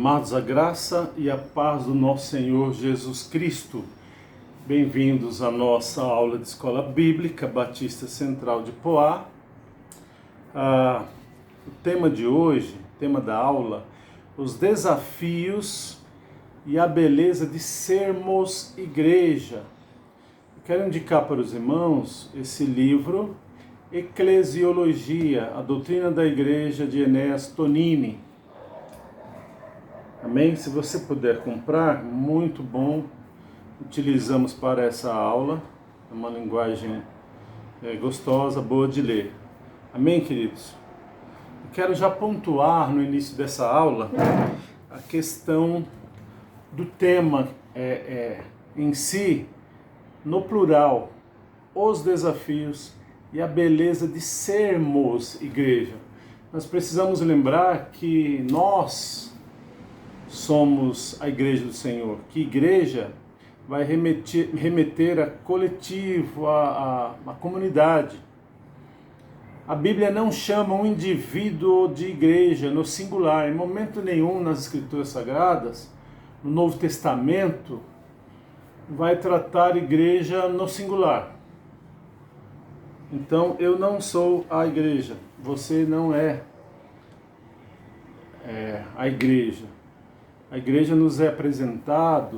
Amados, a graça e a paz do nosso Senhor Jesus Cristo. Bem-vindos à nossa aula de Escola Bíblica Batista Central de Poá. O tema de hoje, tema da aula, os desafios e a beleza de sermos igreja. Quero indicar para os irmãos esse livro, Eclesiologia, a doutrina da igreja, de Enéas Tonini. Amém? Se você puder comprar, muito bom. Utilizamos para essa aula. É uma linguagem gostosa, boa de ler. Amém, queridos? Eu quero já pontuar no início dessa aula a questão do tema em si, no plural, os desafios e a beleza de sermos igreja. Nós precisamos lembrar que nós somos a igreja do Senhor, que igreja vai remeter a coletivo, a comunidade. A Bíblia não chama um indivíduo de igreja no singular, em momento nenhum nas Escrituras Sagradas, no Novo Testamento, vai tratar igreja no singular. Então, eu não sou a igreja, você não é a igreja. A igreja nos é apresentada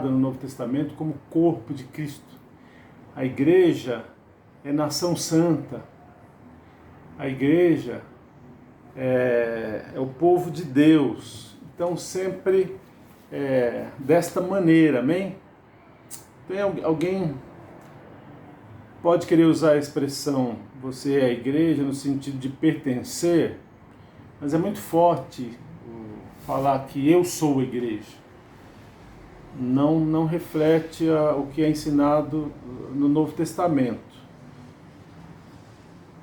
no Novo Testamento como corpo de Cristo. A igreja é nação santa. A igreja é o povo de Deus. Então sempre desta maneira, amém? Tem alguém pode querer usar a expressão você é a igreja no sentido de pertencer, mas é muito forte falar que eu sou a igreja. Não reflete o que é ensinado no Novo Testamento.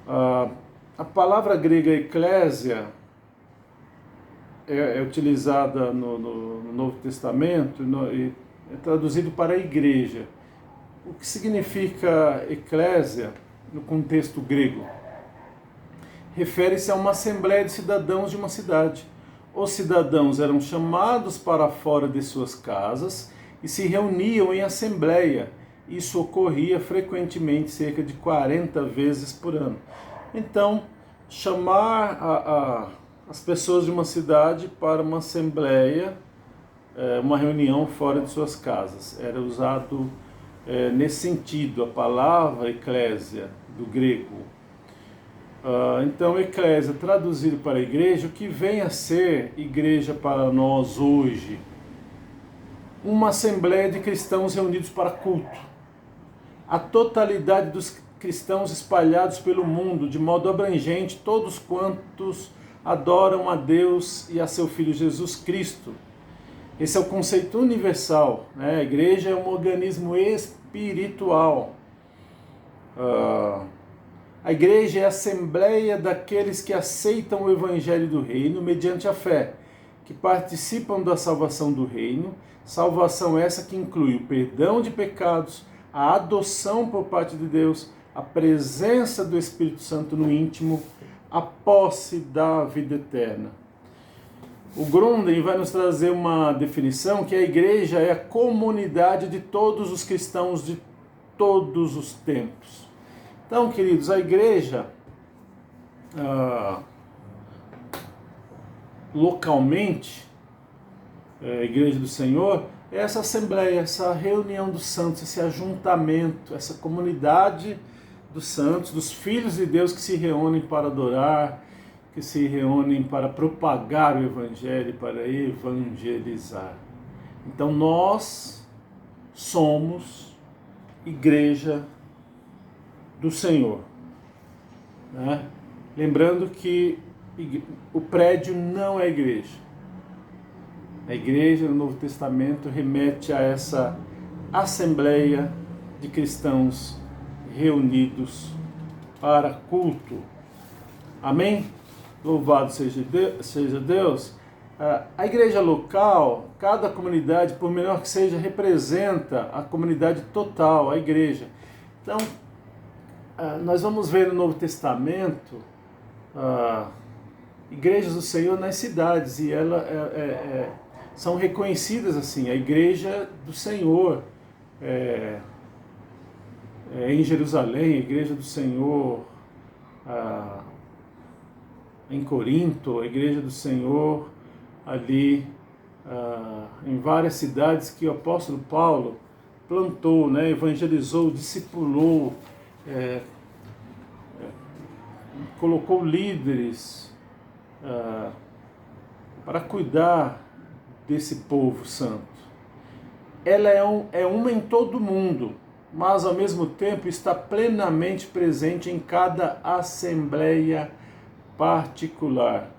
A palavra grega eclésia é utilizada no Novo Testamento e é traduzido para igreja. O que significa eclésia no contexto grego? Refere-se a uma assembleia de cidadãos de uma cidade. Os cidadãos eram chamados para fora de suas casas e se reuniam em assembleia. Isso ocorria frequentemente, cerca de 40 vezes por ano. Então, chamar as pessoas de uma cidade para uma assembleia, uma reunião fora de suas casas. Era usado nesse sentido, a palavra eclésia, do grego. Então, eclésia, traduzido para igreja, o que vem a ser igreja para nós hoje? Uma assembleia de cristãos reunidos para culto. A totalidade dos cristãos espalhados pelo mundo, de modo abrangente, todos quantos adoram a Deus e a seu Filho Jesus Cristo. Esse é o conceito universal, né? A igreja é um organismo espiritual. A igreja é a assembleia daqueles que aceitam o evangelho do reino mediante a fé, que participam da salvação do reino, salvação essa que inclui o perdão de pecados, a adoção por parte de Deus, a presença do Espírito Santo no íntimo, a posse da vida eterna. O Grunden vai nos trazer uma definição que a igreja é a comunidade de todos os cristãos de todos os tempos. Então, queridos, a igreja, localmente, a igreja do Senhor, é essa assembleia, essa reunião dos santos, esse ajuntamento, essa comunidade dos santos, dos filhos de Deus que se reúnem para adorar, que se reúnem para propagar o evangelho, para evangelizar. Então, nós somos igreja do Senhor, né? Lembrando que o prédio não é igreja. A igreja no Novo Testamento remete a essa assembleia de cristãos reunidos para culto. Amém? Louvado seja Deus. A igreja local, cada comunidade, por menor que seja, representa a comunidade total, a igreja. Então, nós vamos ver no Novo Testamento igrejas do Senhor nas cidades, e são reconhecidas assim, a igreja do Senhor em Jerusalém, a igreja do Senhor em Corinto, a igreja do Senhor ali em várias cidades que o apóstolo Paulo plantou, né, evangelizou, discipulou, colocou líderes para cuidar desse povo santo. Ela é uma em todo o mundo, mas ao mesmo tempo está plenamente presente em cada assembleia particular.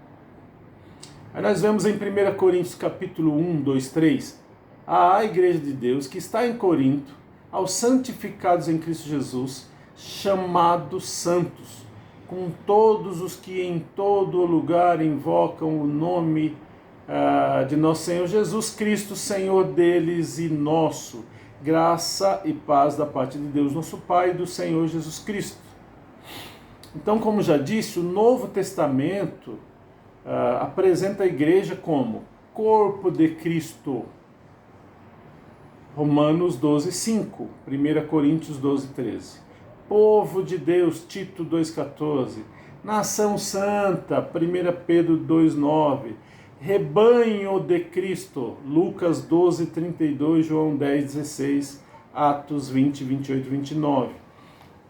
Aí nós vemos em 1 Coríntios capítulo 1, 2, 3, a igreja de Deus que está em Corinto, aos santificados em Cristo Jesus, chamados santos, com todos os que em todo lugar invocam o nome de nosso Senhor Jesus Cristo, Senhor deles e nosso. Graça e paz da parte de Deus, nosso Pai, e do Senhor Jesus Cristo. Então, como já disse, o Novo Testamento apresenta a igreja como corpo de Cristo. Romanos 12, 5, 1 Coríntios 12, 13. Povo de Deus, Tito 2,14. Nação Santa, 1 Pedro 2,9. Rebanho de Cristo, Lucas 12, 32, João 10, 16, Atos 20, 28, 29.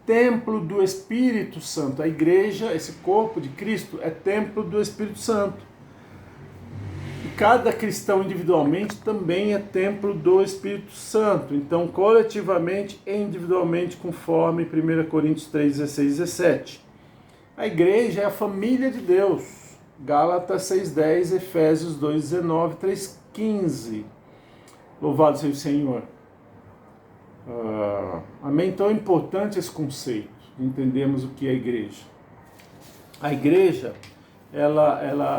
Templo do Espírito Santo. A igreja, esse corpo de Cristo, é templo do Espírito Santo. E cada cristão individualmente também é templo do Espírito Santo. Então, coletivamente e individualmente, conforme 1 Coríntios 3, 16, 17. A igreja é a família de Deus. Gálatas 6,10, Efésios 2,19, 3,15. Louvado seja o Senhor. Amém? Então é importante esse conceito, de entendermos o que é a igreja. A igreja,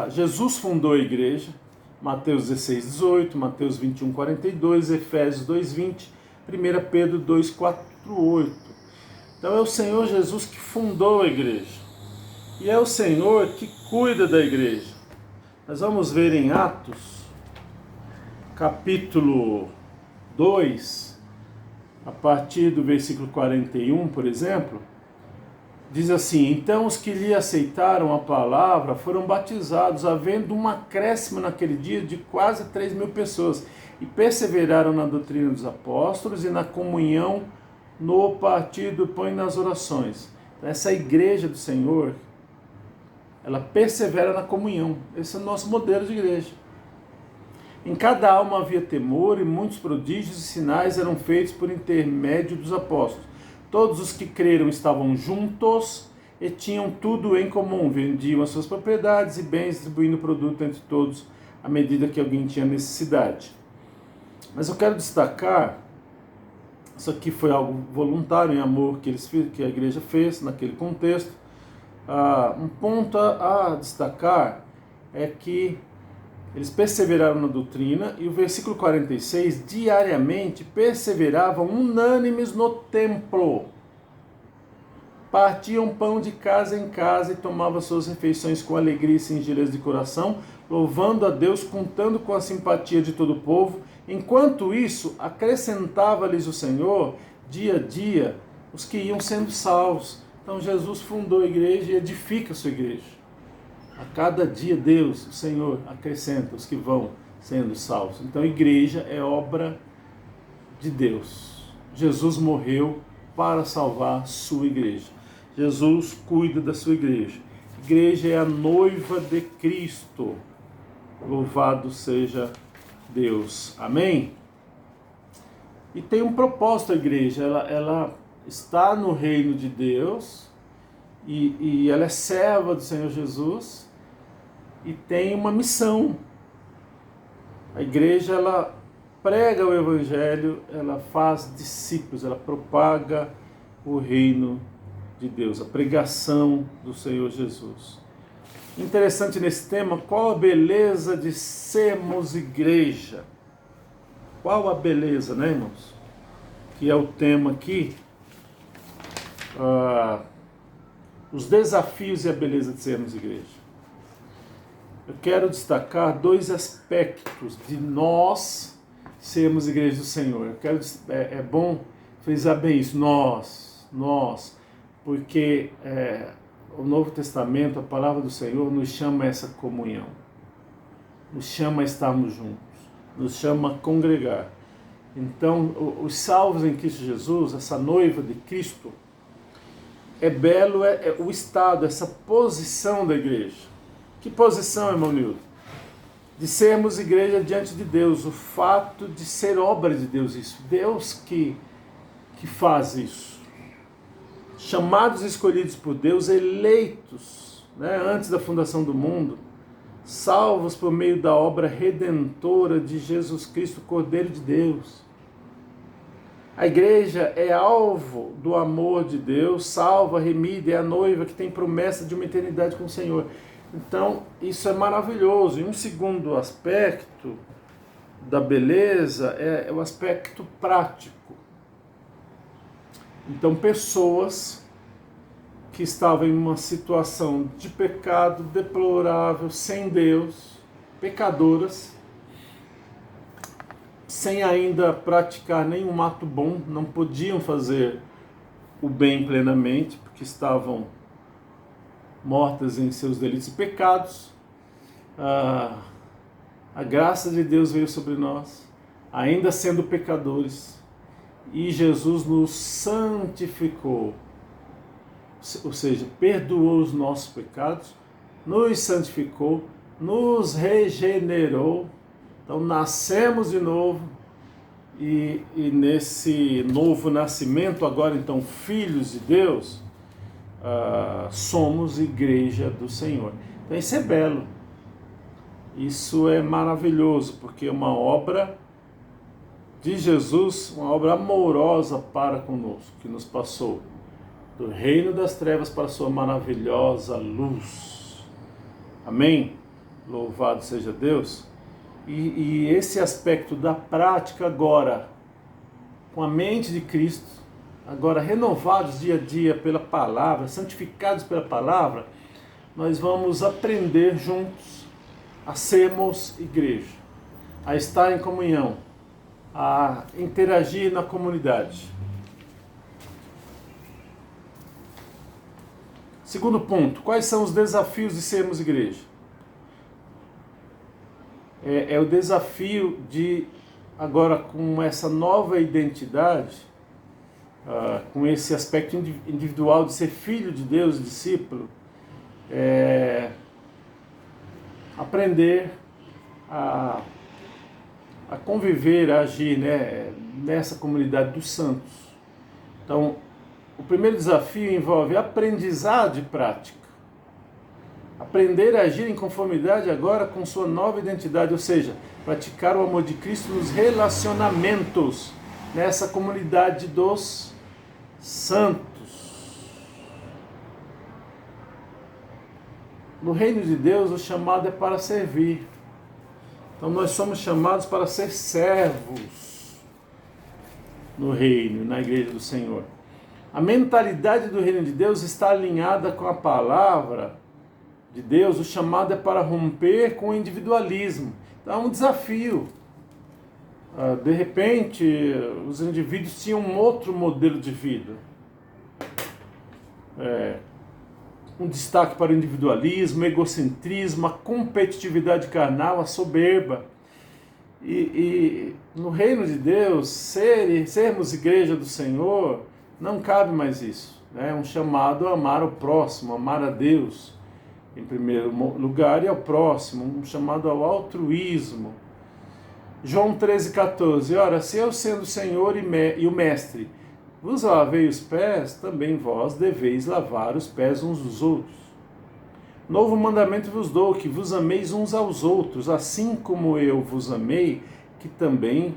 Jesus fundou a igreja, Mateus 16, 18, Mateus 21, 42, Efésios 2, 20, 1 Pedro 2, 4, 8. Então é o Senhor Jesus que fundou a igreja. E é o Senhor que cuida da igreja. Nós vamos ver em Atos, capítulo 2, a partir do versículo 41, por exemplo, diz assim: então os que lhe aceitaram a palavra foram batizados, havendo um acréscimo naquele dia de quase 3.000 pessoas, e perseveraram na doutrina dos apóstolos e na comunhão, no partir do pão e nas orações. Essa igreja do Senhor, ela persevera na comunhão. Esse é o nosso modelo de igreja. Em cada alma havia temor, e muitos prodígios e sinais eram feitos por intermédio dos apóstolos. Todos os que creram estavam juntos e tinham tudo em comum. Vendiam as suas propriedades e bens, distribuindo o produto entre todos, à medida que alguém tinha necessidade. Mas eu quero destacar, isso aqui foi algo voluntário, em amor, que a igreja fez naquele contexto. Um ponto a destacar é que eles perseveraram na doutrina, e o versículo 46, diariamente perseveravam unânimes no templo. Partiam pão de casa em casa e tomavam suas refeições com alegria e singeleza de coração, louvando a Deus, contando com a simpatia de todo o povo. Enquanto isso, acrescentava-lhes o Senhor, dia a dia, os que iam sendo salvos. Então Jesus fundou a igreja e edifica a sua igreja. A cada dia Deus, o Senhor, acrescenta os que vão sendo salvos. Então a igreja é obra de Deus. Jesus morreu para salvar a sua igreja. Jesus cuida da sua igreja. A igreja é a noiva de Cristo. Louvado seja Deus. Amém? E tem um propósito a igreja. Ela está no reino de Deus e ela é serva do Senhor Jesus e tem uma missão. A igreja, ela prega o evangelho, ela faz discípulos, ela propaga o reino de Deus, a pregação do Senhor Jesus. Interessante nesse tema, qual a beleza de sermos igreja? Qual a beleza, né, irmãos? Que é o tema aqui. Os desafios e a beleza de sermos igreja. eu quero destacar dois aspectos de nós sermos igreja do Senhor. É bom frisar bem isso, nós, porque o Novo Testamento, a palavra do Senhor, nos chama a essa comunhão, nos chama a estarmos juntos, nos chama a congregar. Então, os salvos em Cristo Jesus, essa noiva de Cristo, é belo o estado, essa posição da igreja. Que posição, irmão Nildo? De sermos igreja diante de Deus, o fato de ser obra de Deus, isso. Deus que faz isso. Chamados e escolhidos por Deus, eleitos, né, antes da fundação do mundo, salvos por meio da obra redentora de Jesus Cristo, Cordeiro de Deus. A igreja é alvo do amor de Deus, salva, remida, é a noiva que tem promessa de uma eternidade com o Senhor. Então, isso é maravilhoso. E um segundo aspecto da beleza é o aspecto prático. Então, pessoas que estavam em uma situação de pecado deplorável, sem Deus, pecadoras, sem ainda praticar nenhum ato bom, não podiam fazer o bem plenamente, porque estavam mortas em seus delitos e pecados. A graça de Deus veio sobre nós, ainda sendo pecadores, e Jesus nos santificou, ou seja, perdoou os nossos pecados, nos santificou, nos regenerou. Então nascemos de novo e nesse novo nascimento, agora então filhos de Deus, somos igreja do Senhor. Então isso é belo, isso é maravilhoso, porque é uma obra de Jesus, uma obra amorosa para conosco, que nos passou do reino das trevas para a sua maravilhosa luz. Amém? Louvado seja Deus. E esse aspecto da prática agora, com a mente de Cristo, agora renovados dia a dia pela palavra, santificados pela palavra, nós vamos aprender juntos a sermos igreja, a estar em comunhão, a interagir na comunidade. Segundo ponto, quais são os desafios de sermos igreja? É o desafio de, agora com essa nova identidade, com esse aspecto individual de ser filho de Deus, discípulo, aprender a conviver, a agir, né, nessa comunidade dos santos. Então, o primeiro desafio envolve aprendizado e prática. Aprender a agir em conformidade agora com sua nova identidade, ou seja, praticar o amor de Cristo nos relacionamentos, nessa comunidade dos santos. No reino de Deus, o chamado é para servir. Então nós somos chamados para ser servos no reino, na igreja do Senhor. A mentalidade do reino de Deus está alinhada com a palavra de Deus. O chamado é para romper com o individualismo. Então é um desafio. De repente, os indivíduos tinham um outro modelo de vida. Um destaque para o individualismo, o egocentrismo, a competitividade carnal, a soberba. E no reino de Deus, sermos igreja do Senhor, não cabe mais isso. É um chamado a amar o próximo, amar a Deus em primeiro lugar e ao próximo, um chamado ao altruísmo. João 13,14, ora, se eu sendo o Senhor e o Mestre vos lavei os pés, também vós deveis lavar os pés uns dos outros. Novo mandamento vos dou, que vos ameis uns aos outros, assim como eu vos amei, que também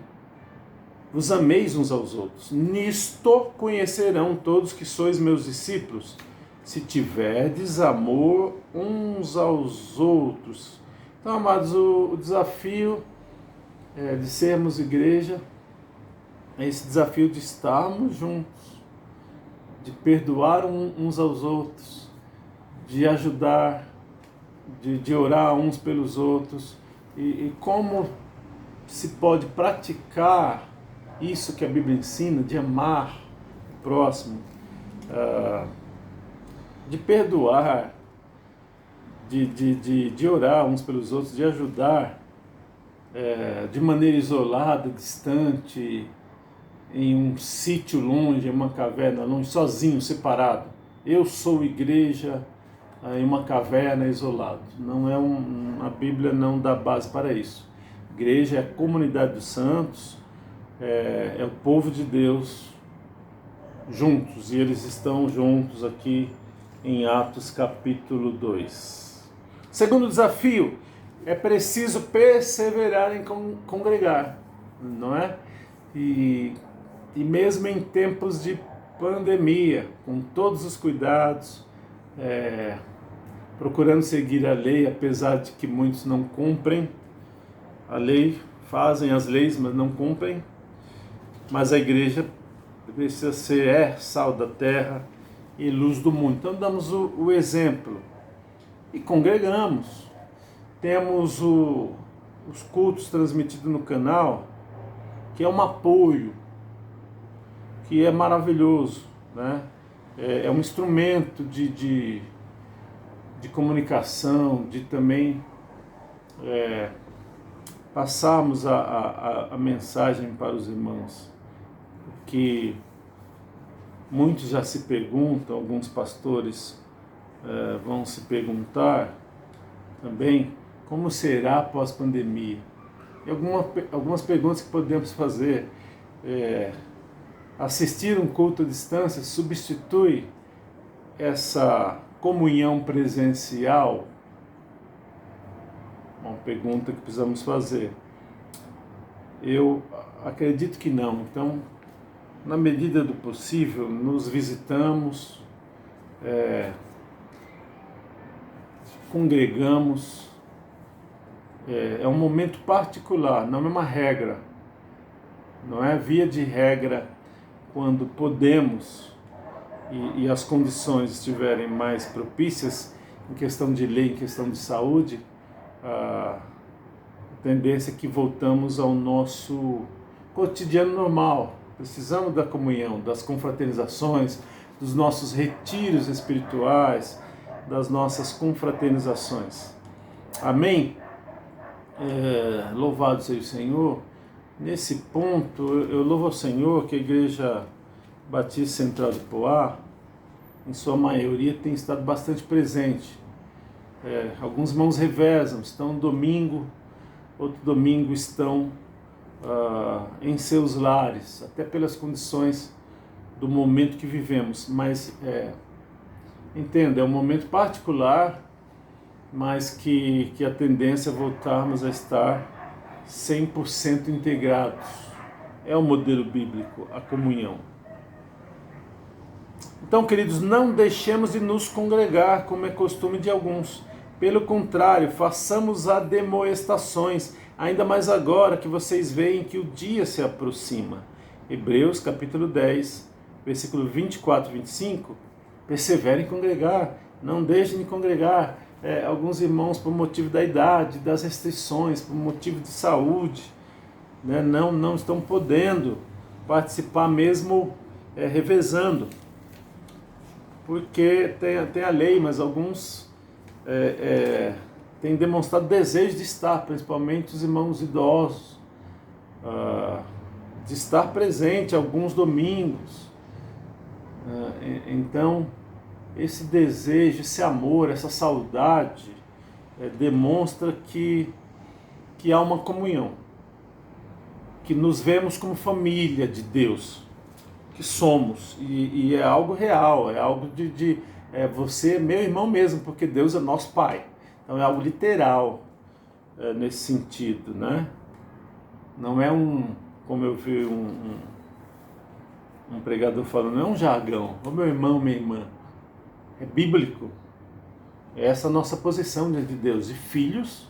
vos ameis uns aos outros. Nisto conhecerão todos que sois meus discípulos, se tiverdes amor uns aos outros. Então, amados, o desafio de sermos igreja é esse desafio de estarmos juntos, de perdoar uns aos outros, de ajudar de orar uns pelos outros, e como se pode praticar isso que a Bíblia ensina, de amar o próximo, de perdoar, de orar uns pelos outros, de ajudar de maneira isolada, distante, em um sítio longe, em uma caverna longe, sozinho, separado. Eu sou igreja em uma caverna, isolado. Não é a Bíblia não dá base para isso. Igreja é a comunidade dos santos, é o povo de Deus juntos, e eles estão juntos aqui em Atos capítulo 2. Segundo desafio, é preciso perseverar em congregar, não é? E mesmo em tempos de pandemia, com todos os cuidados, procurando seguir a lei, apesar de que muitos não cumprem a lei, fazem as leis, mas não cumprem. Mas a igreja precisa ser sal da terra e luz do mundo. Então damos o exemplo e congregamos. Temos os cultos transmitidos no canal, que é um apoio, que é maravilhoso, né? É um instrumento de comunicação, de também passarmos a mensagem para os irmãos. Que muitos já se perguntam, alguns pastores vão se perguntar também, como será após pandemia? E algumas perguntas que podemos fazer. Assistir um culto à distância substitui essa comunhão presencial? Uma pergunta que precisamos fazer. Eu acredito que não. Então, na medida do possível, nos visitamos, congregamos. É um momento particular, não é uma regra. Não é via de regra, quando podemos e as condições estiverem mais propícias, em questão de lei, em questão de saúde, a tendência é que voltamos ao nosso cotidiano normal. Precisamos da comunhão, das confraternizações, dos nossos retiros espirituais, das nossas confraternizações. Amém? Louvado seja o Senhor. Nesse ponto, eu louvo ao Senhor que a Igreja Batista Central de Poá, em sua maioria, tem estado bastante presente. Alguns irmãos revezam, estão no domingo, outro domingo estão em seus lares, até pelas condições do momento que vivemos. Mas, entenda, é um momento particular, mas que a tendência é voltarmos a estar 100% integrados. É o modelo bíblico, a comunhão. Então, queridos, não deixemos de nos congregar, como é costume de alguns. Pelo contrário, façamos admoestações, ainda mais agora que vocês veem que o dia se aproxima. Hebreus capítulo 10, versículo 24 e 25. Perseverem em congregar, não deixem de congregar. Alguns irmãos, por motivo da idade, das restrições, por motivo de saúde, né, não estão podendo participar mesmo revezando, porque tem a lei, mas alguns têm demonstrado desejo de estar, principalmente os irmãos idosos, de estar presente alguns domingos. Então, esse desejo, esse amor, essa saudade demonstra que há uma comunhão, que nos vemos como família de Deus, que somos, e é algo real, é algo de você é meu irmão mesmo, porque Deus é nosso Pai. Então é algo literal nesse sentido, né? Não é como eu vi um pregador falando, não é um jargão, ô meu irmão, minha irmã. É bíblico. É essa a nossa posição diante de Deus, de filhos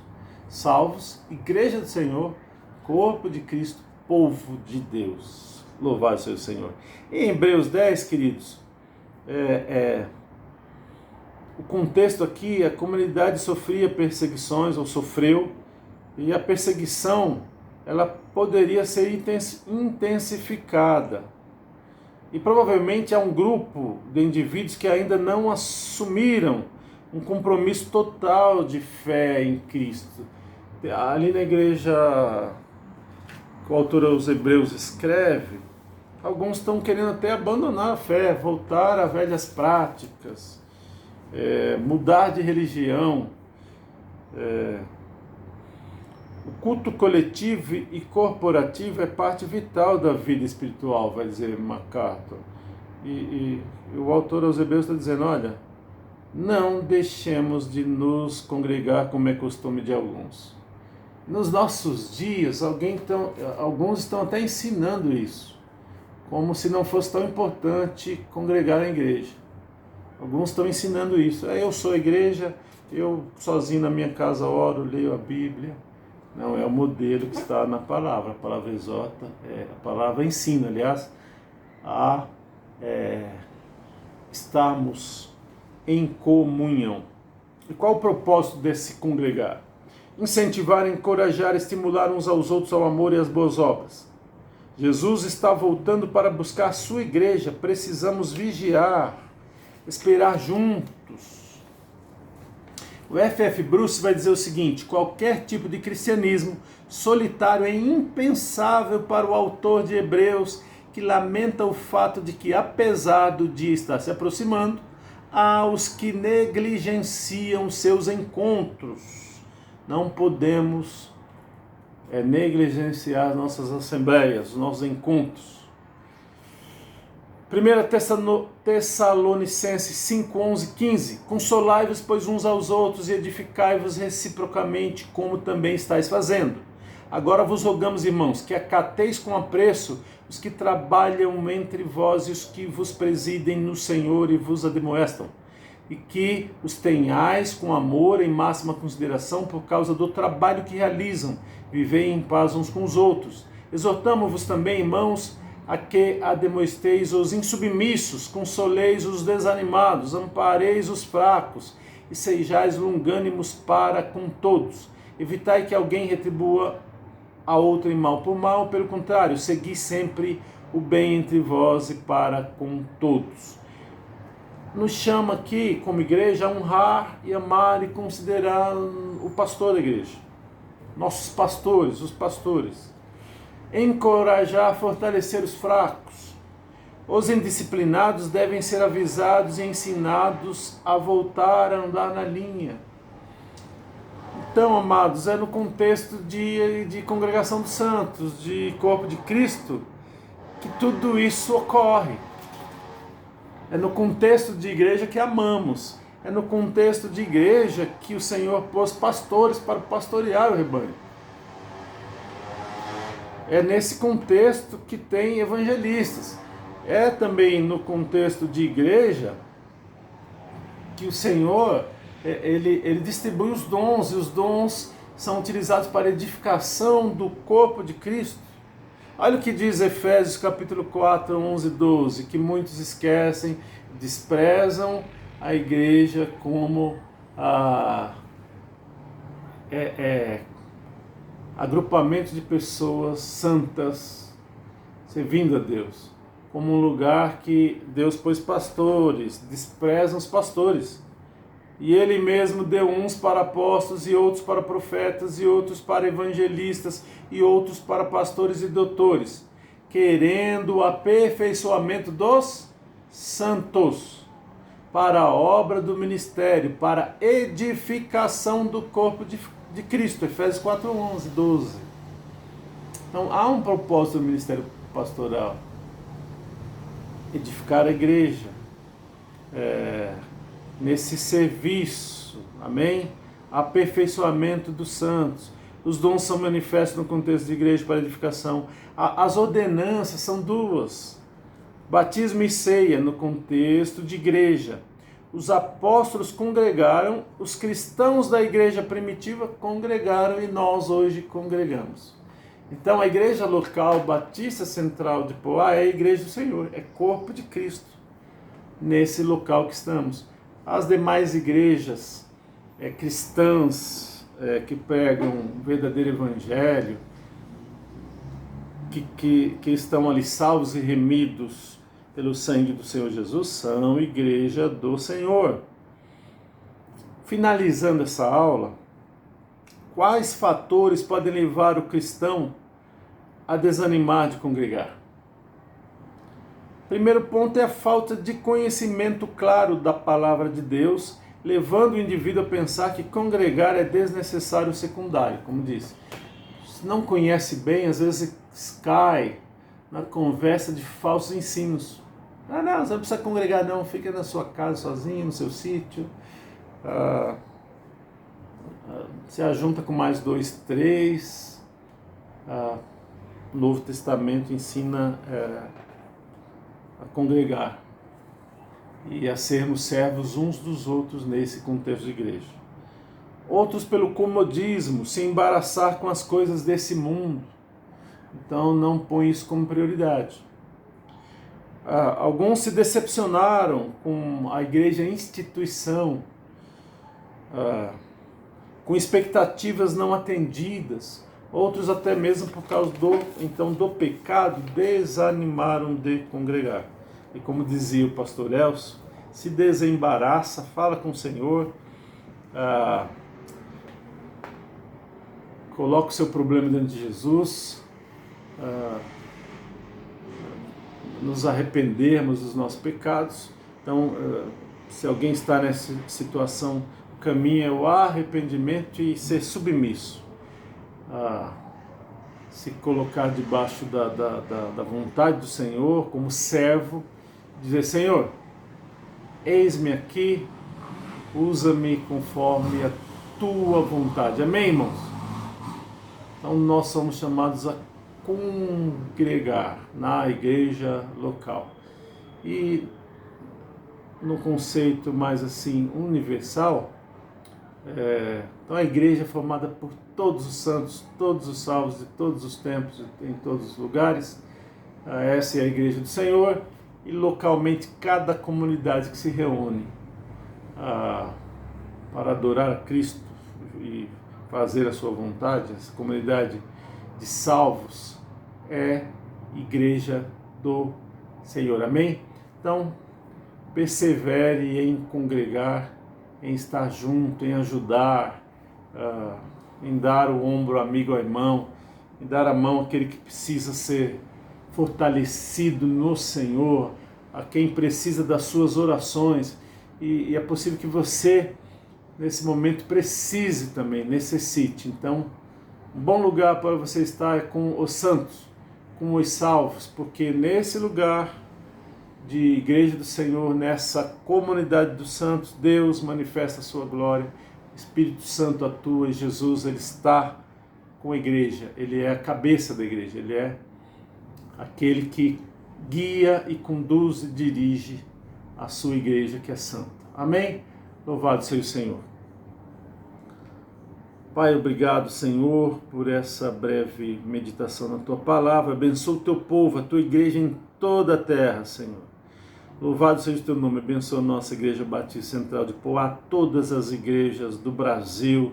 salvos, igreja do Senhor, corpo de Cristo, povo de Deus. Louvado seja o Senhor. Em Hebreus 10, queridos, O contexto aqui, a comunidade sofria perseguições, ou sofreu, e a perseguição ela poderia ser intensificada. E provavelmente há um grupo de indivíduos que ainda não assumiram um compromisso total de fé em Cristo. Ali na igreja que o autor aos Hebreus escreve, alguns estão querendo até abandonar a fé, voltar a velhas práticas, mudar de religião. O culto coletivo e corporativo é parte vital da vida espiritual, vai dizer MacArthur. E o autor aos Hebreus está dizendo, olha, não deixemos de nos congregar como é costume de alguns. Nos nossos dias, alguns estão até ensinando isso, como se não fosse tão importante congregar na igreja. Alguns estão ensinando isso. Eu sou a igreja, eu sozinho na minha casa oro, leio a Bíblia. Não, é o modelo que está na palavra. A palavra exorta, a palavra ensina, aliás, a estarmos em comunhão. E qual o propósito desse congregar? Incentivar, encorajar, estimular uns aos outros ao amor e às boas obras. Jesus está voltando para buscar a sua igreja. Precisamos vigiar, esperar juntos. O F.F. Bruce vai dizer o seguinte: qualquer tipo de cristianismo solitário é impensável para o autor de Hebreus, que lamenta o fato de que, apesar do dia estar se aproximando, há os que negligenciam seus encontros. Não podemos negligenciar nossas assembleias, nossos encontros. 1 Tessalonicenses 5, 11, 15. Consolai-vos, pois, uns aos outros e edificai-vos reciprocamente, como também estáis fazendo. Agora vos rogamos, irmãos, que acateis com apreço os que trabalham entre vós e os que vos presidem no Senhor e vos admoestam, e que os tenhais com amor em máxima consideração por causa do trabalho que realizam. Vivei em paz uns com os outros. Exortamo-vos também, irmãos, a que admoesteis os insubmissos, consoleis os desanimados, ampareis os fracos e sejais longânimos para com todos. Evitai que alguém retribua a outro em mal por mal, pelo contrário, segui sempre o bem entre vós e para com todos. Nos chama aqui, como igreja, a honrar e amar e considerar o pastor da igreja, nossos pastores, os pastores. Encorajar, fortalecer os fracos. Os indisciplinados devem ser avisados e ensinados a voltar a andar na linha. Então, amados, é no contexto de congregação dos santos, de corpo de Cristo, que tudo isso ocorre. É no contexto de igreja que amamos. É no contexto de igreja que o Senhor pôs pastores para pastorear o rebanho. É nesse contexto que tem evangelistas. É também no contexto de igreja que o Senhor ele distribui os dons, e os dons são utilizados para edificação do corpo de Cristo. Olha o que diz Efésios capítulo 4, 11 e 12, que muitos esquecem, desprezam a igreja como agrupamento de pessoas santas servindo a Deus, como um lugar que Deus pôs pastores, desprezam os pastores. E Ele mesmo deu uns para apóstolos, e outros para profetas, e outros para evangelistas, e outros para pastores e doutores, querendo o aperfeiçoamento dos santos, para a obra do ministério, para a edificação do corpo de Cristo. Efésios 4, 11, 12. Então há um propósito do ministério pastoral: edificar a igreja nesse serviço, amém? Aperfeiçoamento dos santos. Os dons são manifestos no contexto de igreja para edificação. As ordenanças são duas: batismo e ceia, no contexto de igreja. Os apóstolos congregaram, os cristãos da igreja primitiva congregaram, e nós hoje congregamos. Então a igreja local Batista Central de Poá é a igreja do Senhor, é corpo de Cristo, nesse local que estamos. as demais igrejas cristãs que pregam o verdadeiro evangelho, que estão ali salvos e remidos pelo sangue do Senhor Jesus, são igreja do Senhor. Finalizando essa aula, quais fatores podem levar o cristão a desanimar de congregar? Primeiro ponto é a falta de conhecimento claro da palavra de Deus, levando o indivíduo a pensar que congregar é desnecessário ou secundário, como disse. Se não conhece bem, às vezes cai na conversa de falsos ensinos. Não, você não precisa congregar não, fica na sua casa sozinho, no seu sítio. Se ajunta com mais 2, 3. O Novo Testamento ensina a congregar e a sermos servos uns dos outros nesse contexto de igreja. Outros pelo comodismo, se embaraçar com as coisas desse mundo, então não põe isso como prioridade. Alguns se decepcionaram com a igreja instituição, com expectativas não atendidas. Outros até mesmo por causa do pecado desanimaram de congregar. E como dizia o pastor Elcio, se desembaraça, fala com o Senhor, coloca o seu problema diante de Jesus, nos arrependermos dos nossos pecados. Então, se alguém está nessa situação, o caminho é o arrependimento e ser submisso. Se colocar debaixo da vontade do Senhor, como servo, dizer: Senhor, eis-me aqui, usa-me conforme a tua vontade. Amém, irmãos? Então nós somos chamados a congregar na igreja local. E no conceito mais assim universal, então a igreja é formada por todos os santos, todos os salvos de todos os tempos, em todos os lugares. Essa é a igreja do Senhor, e localmente cada comunidade que se reúne para adorar a Cristo e fazer a sua vontade, essa comunidade de salvos é igreja do Senhor. Amém? Então, persevere em congregar, em estar junto, em ajudar, em dar o ombro amigo ao irmão, em dar a mão àquele que precisa ser fortalecido no Senhor, a quem precisa das suas orações. E é possível que você, nesse momento, precise também, necessite. Então, um bom lugar para você estar é com os santos, com os salvos, porque nesse lugar de igreja do Senhor, nessa comunidade dos santos, Deus manifesta a sua glória, o Espírito Santo atua e Jesus, ele está com a igreja, ele é a cabeça da igreja, ele é aquele que guia e conduz e dirige a sua igreja que é santa. Amém? Louvado seja o Senhor. Pai, obrigado, Senhor, por essa breve meditação na Tua Palavra. Abençoa o Teu povo, a Tua igreja em toda a terra, Senhor. Louvado seja o Teu nome. Abençoa a nossa Igreja Batista Central de Poá, todas as igrejas do Brasil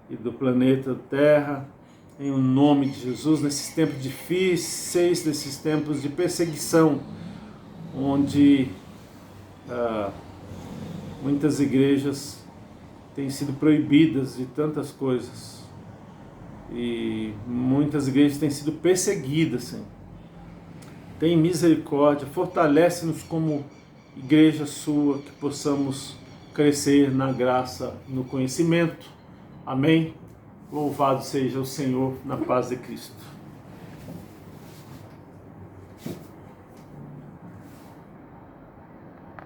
e do planeta Terra, em nome de Jesus, nesses tempos difíceis, nesses tempos de perseguição, onde muitas igrejas têm sido proibidas de tantas coisas e muitas igrejas têm sido perseguidas, Senhor. Tem misericórdia, fortalece-nos como igreja sua, que possamos crescer na graça, no conhecimento. Amém? Louvado seja o Senhor, na paz de Cristo.